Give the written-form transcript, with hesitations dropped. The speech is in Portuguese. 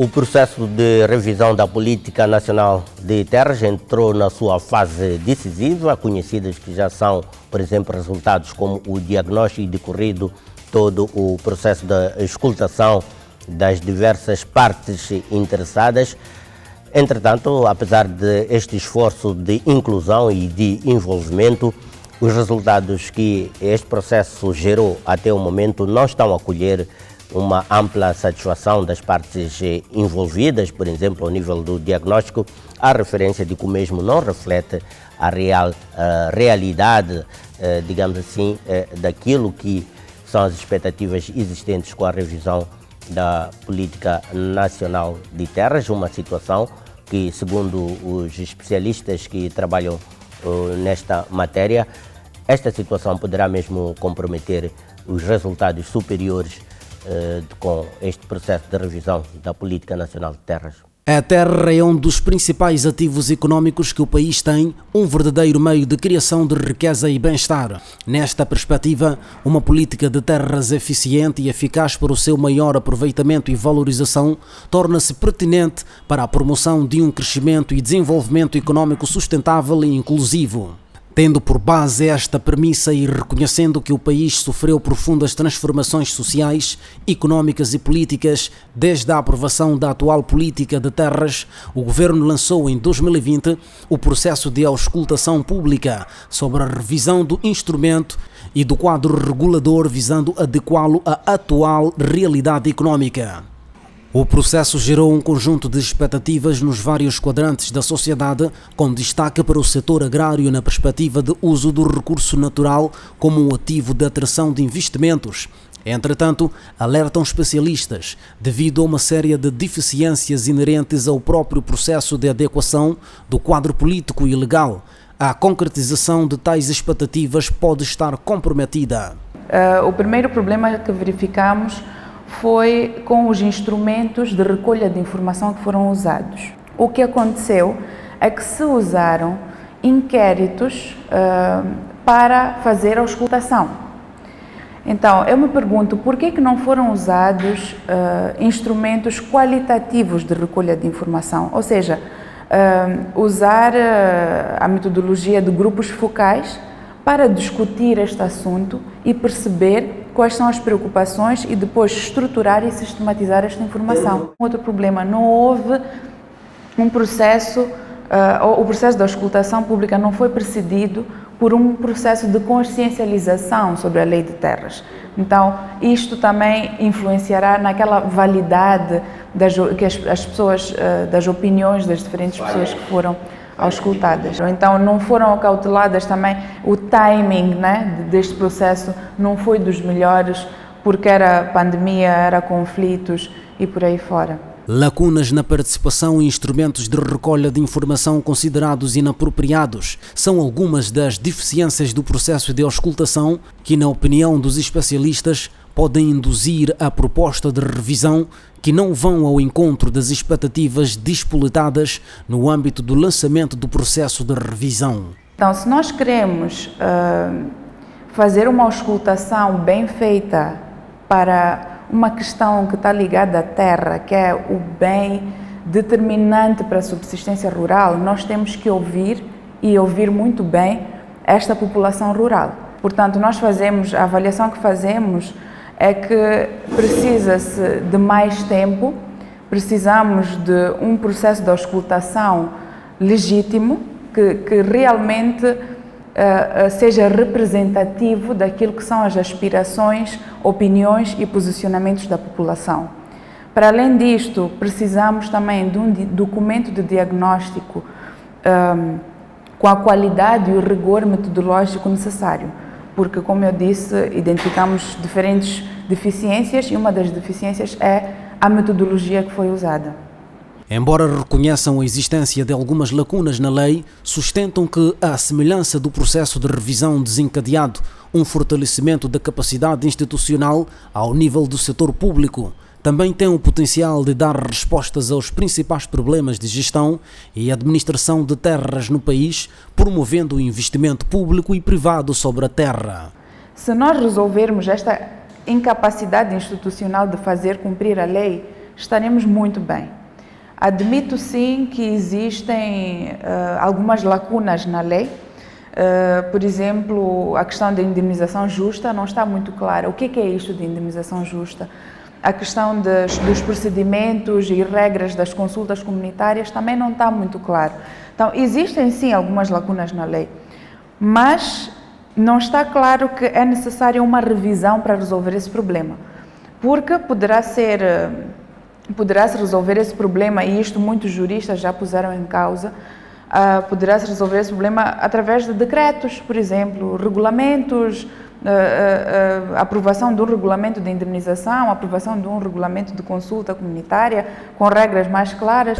O processo de revisão da Política Nacional de Terras entrou na sua fase decisiva, conhecidas que já são, por exemplo, resultados como o diagnóstico e decorrido todo o processo de escutação das diversas partes interessadas. Entretanto, apesar de este esforço de inclusão e de envolvimento, os resultados que este processo gerou até o momento não estão a colher uma ampla satisfação das partes envolvidas. Por exemplo, ao nível do diagnóstico, a referência de que o mesmo não reflete a realidade, digamos assim, daquilo que são as expectativas existentes com a revisão da Política Nacional de Terras, uma situação que, segundo os especialistas que trabalham nesta matéria, esta situação poderá mesmo comprometer os resultados superiores com este processo de revisão da Política Nacional de Terras. A terra é um dos principais ativos econômicos que o país tem, um verdadeiro meio de criação de riqueza e bem-estar. Nesta perspectiva, uma política de terras eficiente e eficaz para o seu maior aproveitamento e valorização torna-se pertinente para a promoção de um crescimento e desenvolvimento econômico sustentável e inclusivo. Tendo por base esta premissa e reconhecendo que o país sofreu profundas transformações sociais, económicas e políticas desde a aprovação da atual política de terras, o Governo lançou em 2020 o processo de auscultação pública sobre a revisão do instrumento e do quadro regulador visando adequá-lo à atual realidade económica. O processo gerou um conjunto de expectativas nos vários quadrantes da sociedade, com destaque para o setor agrário na perspectiva de uso do recurso natural como um ativo de atração de investimentos. Entretanto, alertam especialistas, devido a uma série de deficiências inerentes ao próprio processo de adequação do quadro político e legal, a concretização de tais expectativas pode estar comprometida. O primeiro problema que verificamos foi com os instrumentos de recolha de informação que foram usados. O que aconteceu é que se usaram inquéritos para fazer a auscultação. Então, eu me pergunto por que não foram usados instrumentos qualitativos de recolha de informação, ou seja, usar a metodologia de grupos focais para discutir este assunto e perceber quais são as preocupações e depois estruturar e sistematizar esta informação. Outro problema, não houve um processo, o processo da auscultação pública não foi precedido por um processo de consciencialização sobre a lei de terras. Então, isto também influenciará naquela validade que as pessoas, das opiniões das diferentes pessoas que foram auscultadas. Então, não foram acauteladas também, o timing, né, deste processo não foi dos melhores, porque era pandemia, era conflitos e por aí fora. Lacunas na participação e instrumentos de recolha de informação considerados inapropriados são algumas das deficiências do processo de auscultação que, na opinião dos especialistas, podem induzir a proposta de revisão que não vão ao encontro das expectativas despoletadas no âmbito do lançamento do processo de revisão. Então, se nós queremos fazer uma auscultação bem feita para uma questão que está ligada à terra, que é o bem determinante para a subsistência rural, nós temos que ouvir e ouvir muito bem esta população rural. Portanto, a avaliação que fazemos é que precisa-se de mais tempo, precisamos de um processo de auscultação legítimo, que realmente seja representativo daquilo que são as aspirações, opiniões e posicionamentos da população. Para além disto, precisamos também de um documento de diagnóstico com a qualidade e o rigor metodológico necessário, porque, como eu disse, identificamos diferentes deficiências e uma das deficiências é a metodologia que foi usada. Embora reconheçam a existência de algumas lacunas na lei, sustentam que, à semelhança do processo de revisão desencadeado, um fortalecimento da capacidade institucional ao nível do setor público também tem o potencial de dar respostas aos principais problemas de gestão e administração de terras no país, promovendo o investimento público e privado sobre a terra. Se nós resolvermos esta incapacidade institucional de fazer cumprir a lei, estaremos muito bem. Admito sim que existem algumas lacunas na lei. Por exemplo, a questão da indemnização justa não está muito clara. O que é isto de indemnização justa? A questão dos procedimentos e regras das consultas comunitárias também não está muito claro. Então, existem sim algumas lacunas na lei, mas não está claro que é necessária uma revisão para resolver esse problema, porque poderá-se resolver esse problema, e isto muitos juristas já puseram em causa, poderá-se resolver esse problema através de decretos, por exemplo, regulamentos, aprovação de um regulamento de indemnização, aprovação de um regulamento de consulta comunitária com regras mais claras.